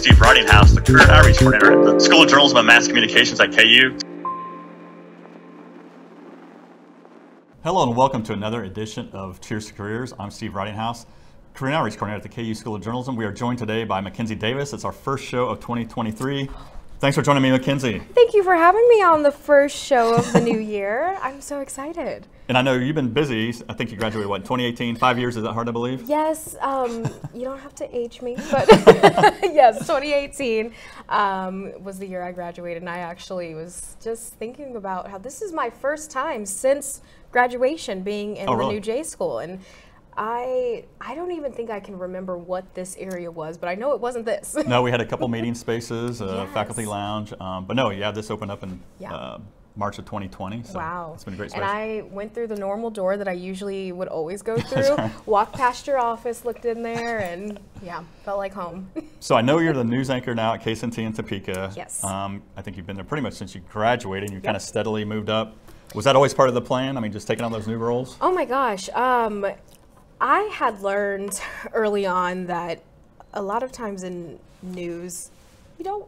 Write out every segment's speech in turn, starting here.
Steve Ridinghouse, the Career Outreach Coordinator at the School of Journalism and Mass Communications at KU. Hello and welcome to another edition of Cheers to Careers. I'm Steve Ridinghouse, Career Outreach Coordinator at the KU School of Journalism. We are joined today by McKenzi Davis. It's our first show of 2023. Thanks for joining me, McKenzi. Thank you for having me on the first show of the new year. I'm so excited. And I know you've been busy. I think you graduated, what, 2018? 5 years, is that hard to believe? Yes, you don't have to age me, but yes, 2018 was the year I graduated, and I actually was just thinking about how this is my first time since graduation being in the new J school, and I don't even think I can remember what this area was, but I know it wasn't this. No, we had a couple meeting spaces, faculty lounge, but no, yeah, this opened up in March of 2020. So wow. It's been a great space. And I went through the normal door that I usually would always go through, walked past your office, looked in there, and yeah, felt like home. So I know you're the news anchor now at KSNT in Topeka. Yes. I think you've been there pretty much since you graduated, and you kind of steadily moved up. Was that always part of the plan? I mean, just taking on those new roles? Oh my gosh. I had learned early on that a lot of times in news, you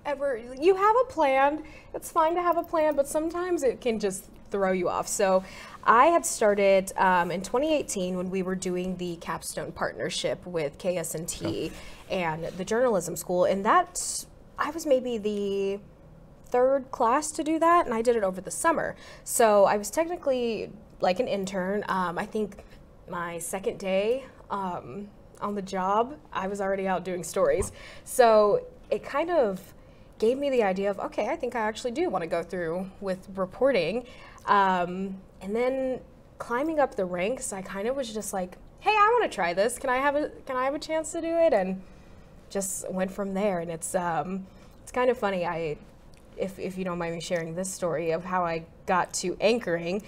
have a plan. It's fine to have a plan, but sometimes it can just throw you off. So I had started in 2018 when we were doing the capstone partnership with KSNT and the journalism school. And I was maybe the third class to do that, and I did it over the summer. So I was technically like an intern. I think my second day on the job, I was already out doing stories. So it kind of gave me the idea of, okay, I think I actually do want to go through with reporting. And then climbing up the ranks, I kind of was just like, hey, I want to try this. Can I have a chance to do it? And just went from there. And it's kind of funny. If you don't mind me sharing this story of how I got to anchoring,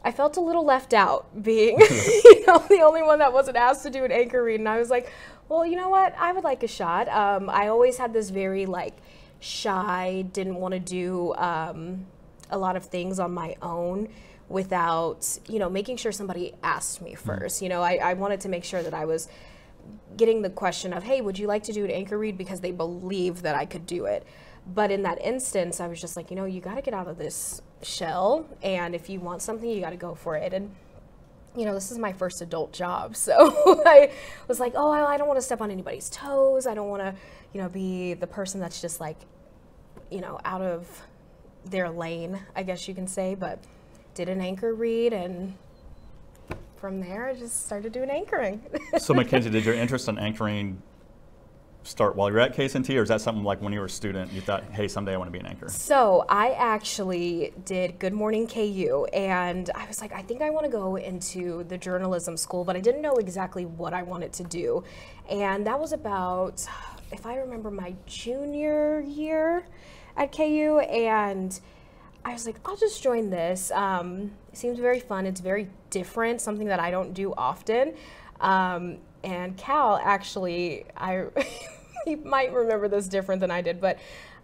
I felt a little left out being the only one that wasn't asked to do an anchor read. And I was like, well, you know what? I would like a shot. I always had this very shy, didn't want to do a lot of things on my own without, making sure somebody asked me first. I wanted to make sure that I was getting the question of, hey, would you like to do an anchor read, because they believed that I could do it. But in that instance, I was just like, you got to get out of this shell, and if you want something, you got to go for it. And this is my first adult job, so I was like, oh, I don't want to step on anybody's toes. I don't want to be the person that's just out of their lane, I guess you can say. But did an anchor read, and from there I just started doing anchoring. So McKenzi, did your interest in anchoring start while you were at KSNT, or is that something like when you were a student you thought, hey, someday I want to be an anchor? So I actually did Good Morning KU, and I was like, I think I want to go into the journalism school, but I didn't know exactly what I wanted to do. And that was about, if I remember, my junior year at KU, and I was like, I'll just join this. It seems very fun. It's very different, something that I don't do often. And Cal, actually, he might remember this different than I did, but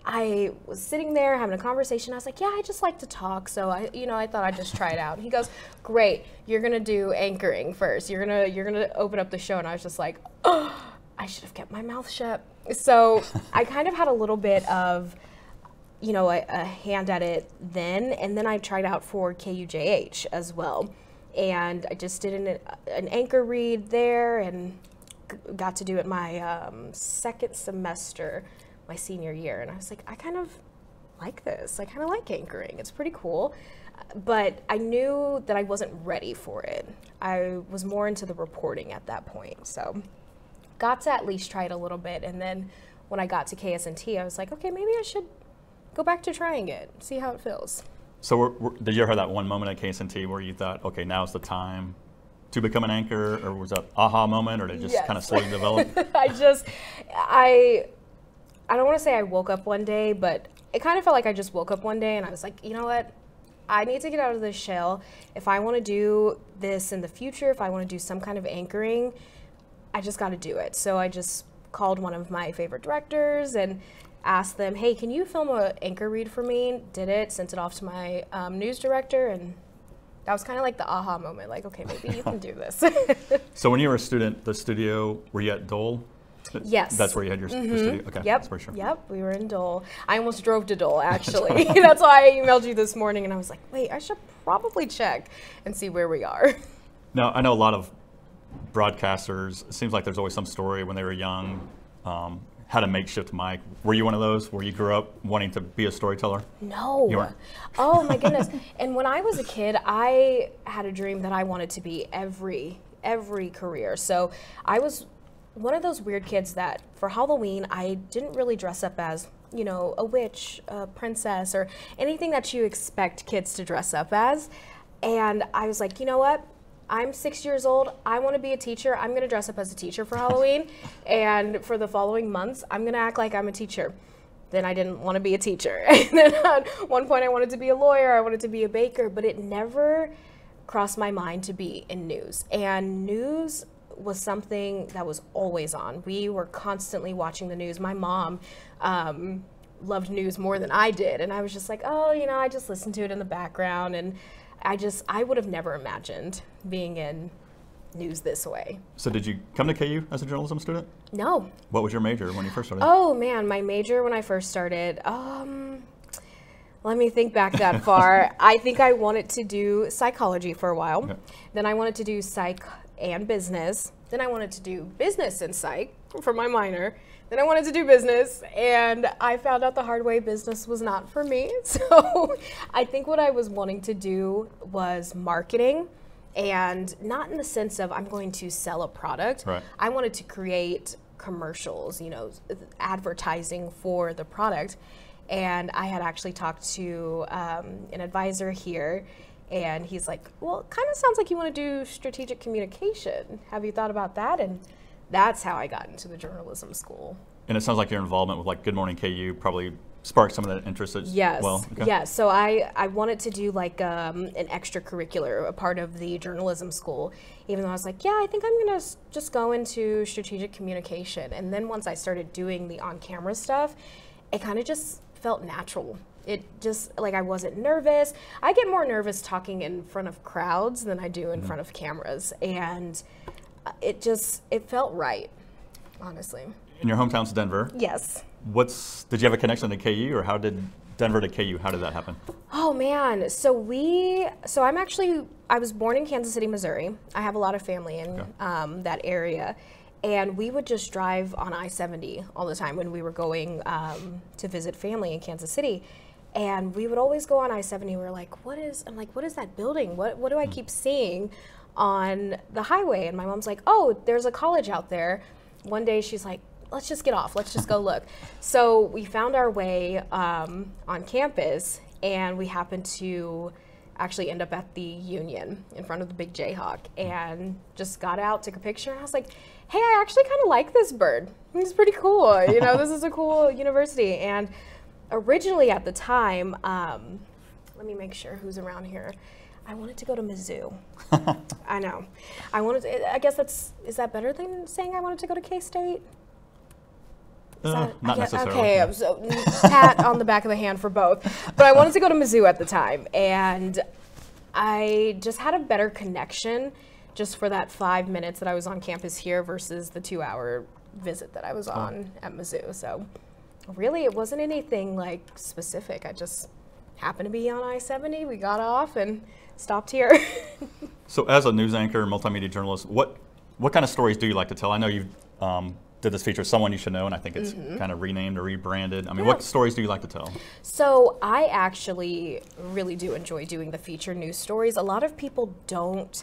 I was sitting there having a conversation. I was like, yeah, I just like to talk, so I thought I'd just try it out. And he goes, great, you're gonna do anchoring first. You're gonna open up the show. And I was just like, oh, I should have kept my mouth shut. So I kind of had a little bit of, a hand at it then, and then I tried out for KUJH as well. And I just did an anchor read there, and got to do it my second semester, my senior year. And I was like, I kind of like this. I kind of like anchoring. It's pretty cool. But I knew that I wasn't ready for it. I was more into the reporting at that point. So got to at least try it a little bit. And then when I got to KSNT, I was like, okay, maybe I should go back to trying it, see how it feels. So did you ever have that one moment at KSNT where you thought, okay, now's the time to become an anchor, or was that aha moment, or did it just kind of slowly develop? I don't want to say I woke up one day, but it kind of felt like I just woke up one day and I was like, you know what? I need to get out of this shell. If I want to do this in the future, if I want to do some kind of anchoring, I just got to do it. So I just called one of my favorite directors and asked them, hey, can you film an anchor read for me? Did it, sent it off to my news director, and that was kind of like the aha moment, like, okay, maybe you can do this. So when you were a student, the studio, were you at Dole? Yes. That's where you had your studio? Okay, Yep. that's for sure. Yep, we were in Dole. I almost drove to Dole, actually. That's why I emailed you this morning, and I was like, wait, I should probably check and see where we are. Now, I know a lot of broadcasters, it seems like there's always some story when they were young, had a makeshift mic. Were you one of those where you grew up wanting to be a storyteller? No. You weren't? Oh, my goodness. And when I was a kid, I had a dream that I wanted to be every career. So I was one of those weird kids that for Halloween, I didn't really dress up as, you know, a witch, a princess, or anything that you expect kids to dress up as. And I was like, you know what? I'm 6 years old. I want to be a teacher. I'm going to dress up as a teacher for Halloween. And for the following months, I'm going to act like I'm a teacher. Then I didn't want to be a teacher. And then at one point, I wanted to be a lawyer. I wanted to be a baker. But it never crossed my mind to be in news. And news was something that was always on. We were constantly watching the news. My mom loved news more than I did. And I was just like, oh, you know, I just listened to it in the background. And I would have never imagined being in news this way. So did you come to KU as a journalism student? No. What was your major when you first started? Oh man, my major when I first started, let me think back that far. I think I wanted to do psychology for a while. Okay. Then I wanted to do psych and business. Then I wanted to do business and psych for my minor. Then I wanted to do business, and I found out the hard way business was not for me. So I think what I was wanting to do was marketing, and not in the sense of I'm going to sell a product. Right. I wanted to create commercials, you know, advertising for the product. And I had actually talked to an advisor here, and he's like, well, it kind of sounds like you want to do strategic communication. Have you thought about that? And that's how I got into the journalism school. And it sounds like your involvement with like Good Morning KU probably sparked some of that interest as yes. well. Okay. Yes. So I wanted to do like an extracurricular, a part of the journalism school, even though I was like, yeah, I think I'm going to just go into strategic communication. And then once I started doing the on-camera stuff, it kind of just felt natural. It just, like, I wasn't nervous. I get more nervous talking in front of crowds than I do in front of cameras. And it felt right, honestly. And your hometown's Denver. Yes. Did you have a connection to KU, or how did Denver to KU, how did that happen? Oh man, I was born in Kansas City, Missouri. I have a lot of family in that area. And we would just drive on I-70 all the time when we were going to visit family in Kansas City. And we would always go on I-70. We were like, what is that building? What do I keep seeing on the highway? And my mom's like, oh, there's a college out there. One day she's like, let's just get off. Let's just go look. So we found our way on campus, and we happened to actually end up at the Union in front of the big Jayhawk, and just got out, took a picture, and I was like, hey, I actually kind of like this bird. It's pretty cool. You know, this is a cool university. And originally at the time, let me make sure who's around here. I wanted to go to Mizzou. I know. I guess is that better than saying I wanted to go to K-State? Not necessarily. Okay, so pat on the back of the hand for both. But I wanted to go to Mizzou at the time, and I just had a better connection just for that 5 minutes that I was on campus here versus the 2-hour visit that I was on at Mizzou. So really, it wasn't anything like specific. I just happened to be on I-70. We got off and stopped here. So as a news anchor, multimedia journalist, what kind of stories do you like to tell? I know you did this feature, Someone You Should Know, and I think it's kind of renamed or rebranded. I mean, what stories do you like to tell? So I actually really do enjoy doing the feature news stories. A lot of people don't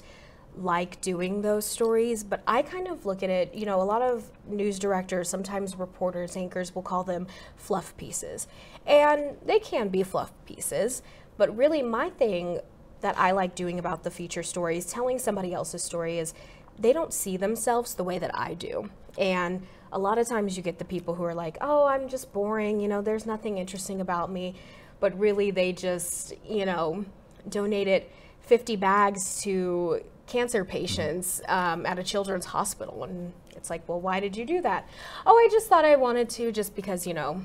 like doing those stories, but I kind of look at it, you know, a lot of news directors, sometimes reporters, anchors will call them fluff pieces. And they can be fluff pieces, but really my thing that I like doing about the feature stories, telling somebody else's story, is they don't see themselves the way that I do. And a lot of times you get the people who are like, oh, I'm just boring, you know, there's nothing interesting about me. But really they just, you know, donated 50 bags to cancer patients at a children's hospital. And it's like, well, why did you do that? Oh, I just thought I wanted to, just because, you know,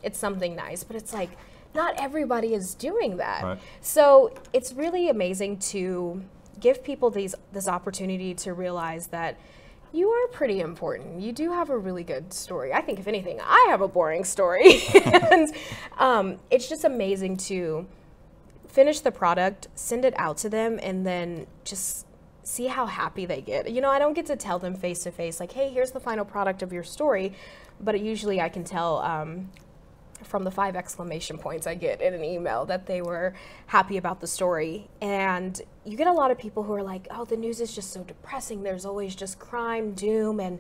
it's something nice. But it's like, not everybody is doing that. Right. So it's really amazing to give people this opportunity to realize that You are pretty important. You do have a really good story. I think, if anything, I have a boring story. And it's just amazing to finish the product, send it out to them, and then just see how happy they get. You know, I don't get to tell them face to face, like, hey, here's the final product of your story, but usually I can tell from the 5 exclamation points I get in an email that they were happy about the story. And you get a lot of people who are like, oh, the news is just so depressing. There's always just crime, doom, and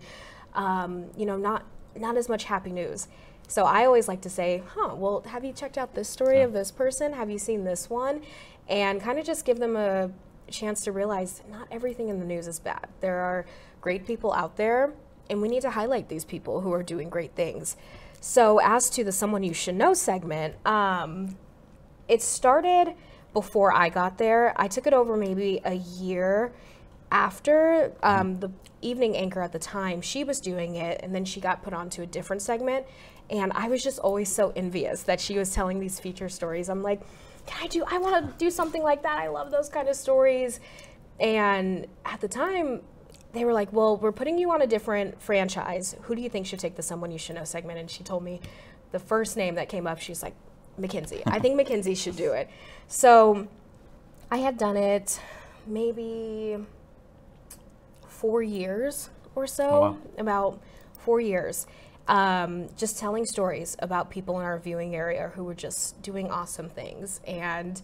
you know, not as much happy news. So I always like to say, well, have you checked out this story of this person? Have you seen this one? And kind of just give them a chance to realize not everything in the news is bad. There are great people out there, and we need to highlight these people who are doing great things. So as to the Someone You Should Know segment, it started before I got there. I took it over maybe a year after. The evening anchor at the time, she was doing it, and then she got put onto a different segment. And I was just always so envious that she was telling these feature stories. I'm like, I want to do something like that. I love those kind of stories. And at the time, they were like, well, we're putting you on a different franchise. Who do you think should take the Someone You Should Know segment? And she told me the first name that came up, she's like, McKenzi. I think McKenzi should do it. So I had done it maybe 4 years or so, Oh, wow. about 4 years. Just telling stories about people in our viewing area who were just doing awesome things. And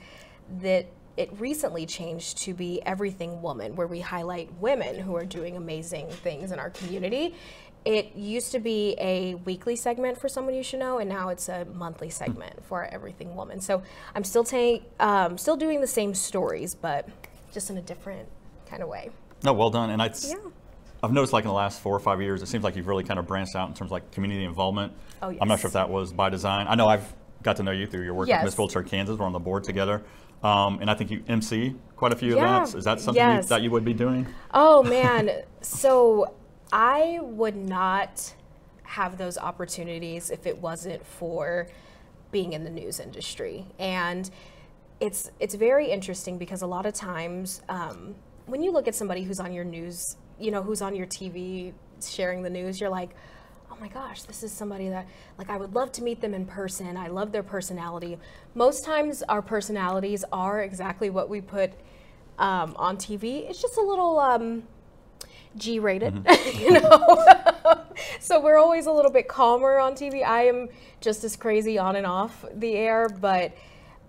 that it recently changed to be Everything Woman, where we highlight women who are doing amazing things in our community. It used to be a weekly segment for Someone You Should Know, and now it's a monthly segment for Everything Woman. So I'm still still doing the same stories, but just in a different kind of way. No, well done. And I've noticed, like, in the last 4 or 5 years, it seems like you've really kind of branched out in terms of like community involvement. Oh, yes. I'm not sure if that was by design. I know I've got to know you through your work at Miss Wheelchair Kansas. We're on the board together. And I think you MC quite a few events. Is that something that you would be doing? Oh, man. So I would not have those opportunities if it wasn't for being in the news industry. And it's very interesting because a lot of times when you look at somebody who's on your news, you know, who's on your TV sharing the news, you're like, oh my gosh, this is somebody that, like, I would love to meet them in person. I love their personality. Most times our personalities are exactly what we put on TV. It's just a little G-rated, you know? So we're always a little bit calmer on TV. I am just as crazy on and off the air, but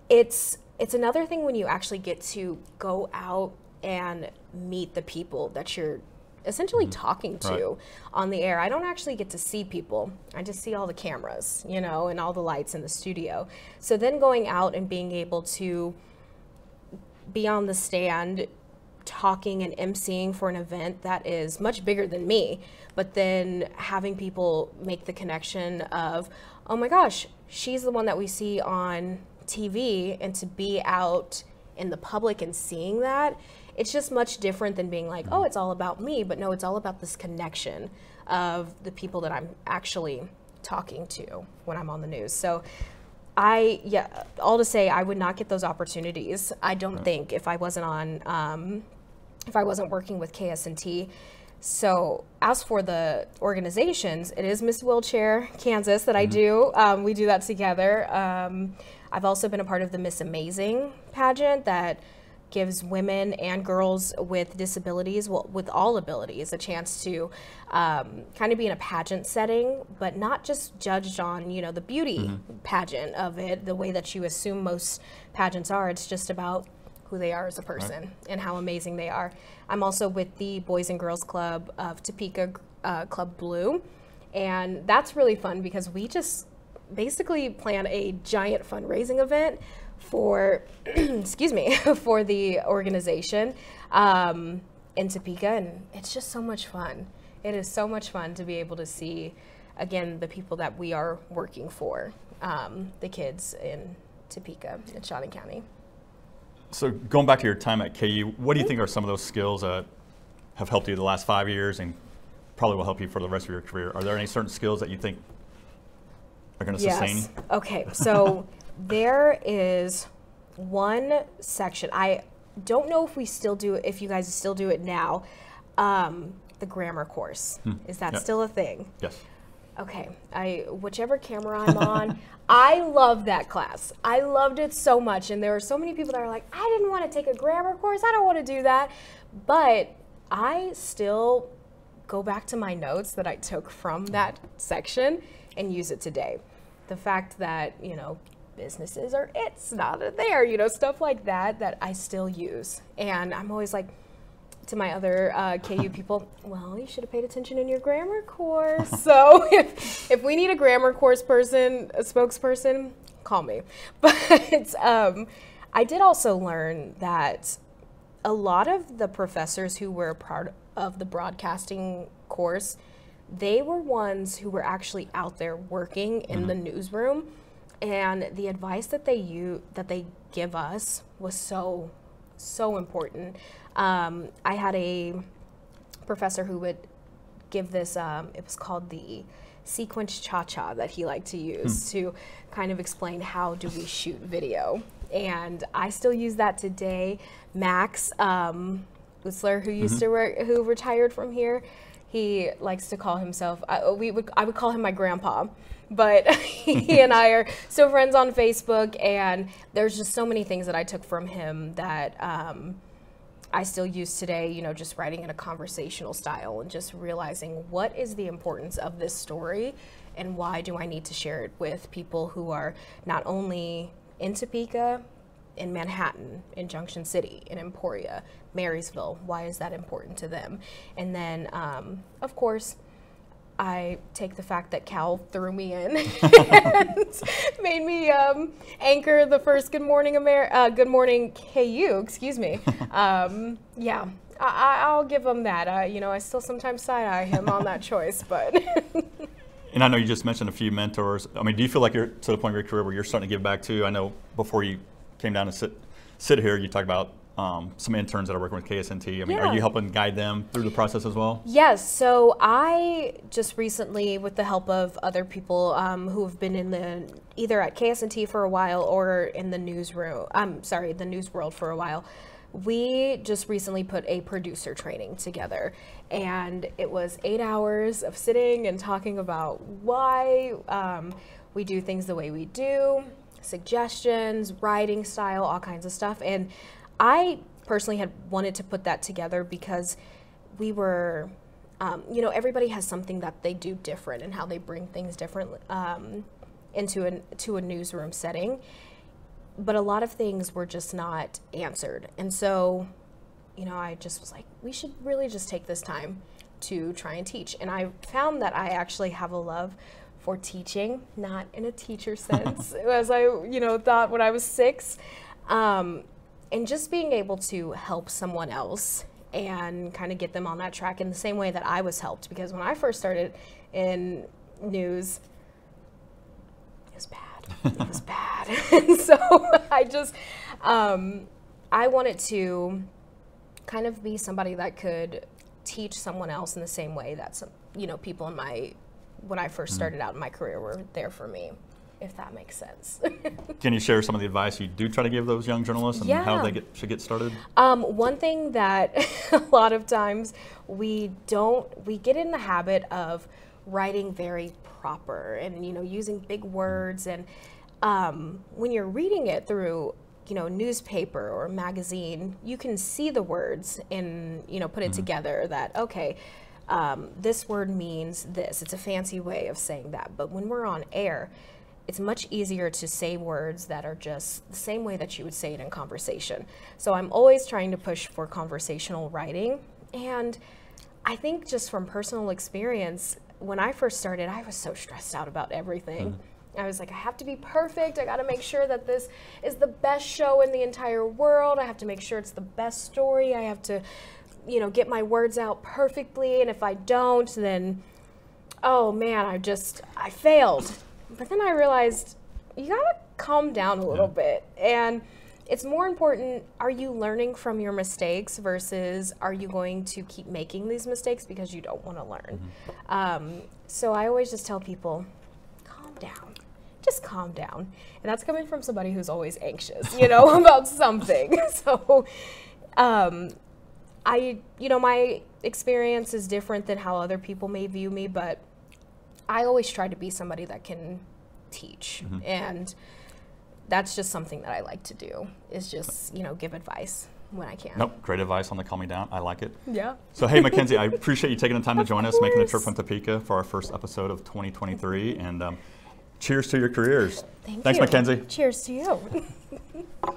it's another thing when you actually get to go out and meet the people that you're essentially talking to on the air. I don't actually get to see people. I just see all the cameras, you know, and all the lights in the studio. So then going out and being able to be on the stand talking and emceeing for an event that is much bigger than me, but then having people make the connection of, oh my gosh, she's the one that we see on TV, and to be out in the public and seeing that, it's just much different than being like, oh, it's all about me. But no, it's all about this connection of the people that I'm actually talking to when I'm on the news. So all to say, I would not get those opportunities. I don't think if I wasn't on, if I wasn't working with KSNT. So as for the organizations, it is Miss Wheelchair Kansas that I do. We do that together. I've also been a part of the Miss Amazing pageant that gives women and girls with disabilities, well, with all abilities, a chance to kind of be in a pageant setting, but not just judged on, you know, the beauty pageant of it, the way that you assume most pageants are. It's just about who they are as a person and how amazing they are. I'm also with the Boys and Girls Club of Topeka, Club Blue, and that's really fun because we just basically plan a giant fundraising event for, excuse me, for the organization in Topeka, and it's just so much fun. It is so much fun to be able to see, again, the people that we are working for, the kids in Topeka and Shawnee County. So going back to your time at KU, what do you think are some of those skills that have helped you the last 5 years and probably will help you for the rest of your career? Are there any certain skills that you think are going to sustain you? Okay, so there is one section. I don't know if we still do it, if you guys still do it now. the grammar course. Is that still a thing? Yes. Okay, whichever camera I'm on, I love that class. I loved it so much, and there were so many people that are like, I didn't want to take a grammar course, I don't want to do that, but I still go back to my notes that I took from that section and use it today. The fact that, you know, businesses are it's not there, you know, stuff like that, that I still use. And I'm always like, to my other KU people, well, you should have paid attention in your grammar course. So if we need a grammar course person, a spokesperson, call me. But I did also learn that a lot of the professors who were part of the broadcasting course, they were ones who were actually out there working in the newsroom, and the advice that they give us was so important. I had a professor who would give this, it was called the sequence cha-cha that he liked to use to kind of explain how do we shoot video. And I still use that today. Max Whistler, who used to work, who retired from here, he likes to call himself, I would call him my grandpa. But he and I are still friends on Facebook, and there's just so many things that I took from him that I still use today, you know, just writing in a conversational style and just realizing what is the importance of this story and why do I need to share it with people who are not only in Topeka, in Manhattan, in Junction City, in Emporia, Marysville, why is that important to them? And then, of course, I take the fact that Cal threw me in and made me anchor the first Good Morning Good Morning KU, excuse me. Yeah, I'll give him that. You know, I still sometimes side-eye him on that choice, but. And I know you just mentioned a few mentors. I mean, do you feel like you're to the point of your career where you're starting to give back too? I know before you came down to sit here, you talked about some interns that are working with KSNT. I mean, are you helping guide them through the process as well? Yes. So I just recently, with the help of other people who have been in either at KSNT for a while or in the newsroom, the news world for a while, we just recently put a producer training together, and it was 8 hours of sitting and talking about why we do things the way we do, suggestions, writing style, all kinds of stuff. And I personally had wanted to put that together because we were, you know, everybody has something that they do different and how they bring things different into a newsroom setting. But a lot of things were just not answered. And so, you know, I just was like, we should really just take this time to try and teach. And I found that I actually have a love for teaching, not in a teacher sense, as I, you know, thought when I was 6. And just being able to help someone else and kind of get them on that track in the same way that I was helped. Because when I first started in news, it was bad. It was bad. And so I just, I wanted to kind of be somebody that could teach someone else in the same way that some, you know, people in when I first started out in my career were there for me, if that makes sense. Can you share some of the advice you do try to give those young journalists and how they should get started? One thing that a lot of times we get in the habit of writing very proper and, you know, using big words. And when you're reading it through, you know, newspaper or magazine, you can see the words and, you know, put it together that, okay, this word means this. It's a fancy way of saying that. But when we're on air, it's much easier to say words that are just the same way that you would say it in conversation. So I'm always trying to push for conversational writing. And I think just from personal experience, when I first started, I was so stressed out about everything. I was like, I have to be perfect. I got to make sure that this is the best show in the entire world. I have to make sure it's the best story. I have to, you know, get my words out perfectly. And if I don't, then, oh man, I failed. But then I realized you gotta calm down a little bit. And it's more important, are you learning from your mistakes versus are you going to keep making these mistakes because you don't want to learn? So I always just tell people, calm down. Just calm down. And that's coming from somebody who's always anxious, you know, about something. So you know, my experience is different than how other people may view me, but I always try to be somebody that can teach. And that's just something that I like to do, is just, you know, give advice when I can. Nope, great advice on the Calm Me Down. I like it. Yeah. So, hey, McKenzi, I appreciate you taking the time to join us, making the trip course. from Topeka for our first episode of 2023. And cheers to your careers. Thank Thanks, you. McKenzi. Cheers to you.